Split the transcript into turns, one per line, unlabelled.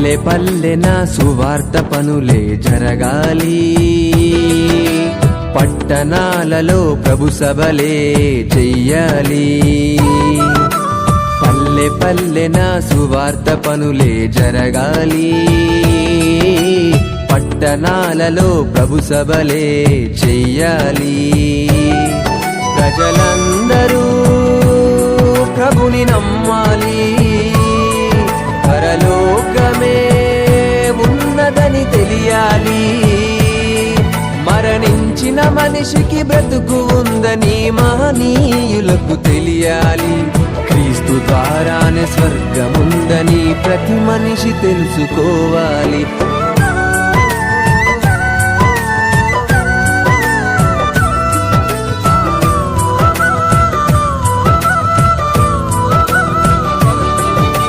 పల్లె పల్లెన సువార్త పనులే జరగాలి, పట్టణాలలో ప్రభు సభలే చెయ్యాలి. పల్లె పల్లెన సువార్త పనులే జరగాలి, పట్టణాలలో ప్రభు సభలే చెయ్యాలి. ప్రజలందరూ ప్రభుని నమ్మాలి, పరలోకమే ఉన్నదని తెలియాలి. మరణించిన మనిషికి బ్రతుకు ఉందని మహనీయులకు తెలియాలి. క్రీస్తు ద్వారానే స్వర్గముందని ప్రతి మనిషి తెలుసుకోవాలి.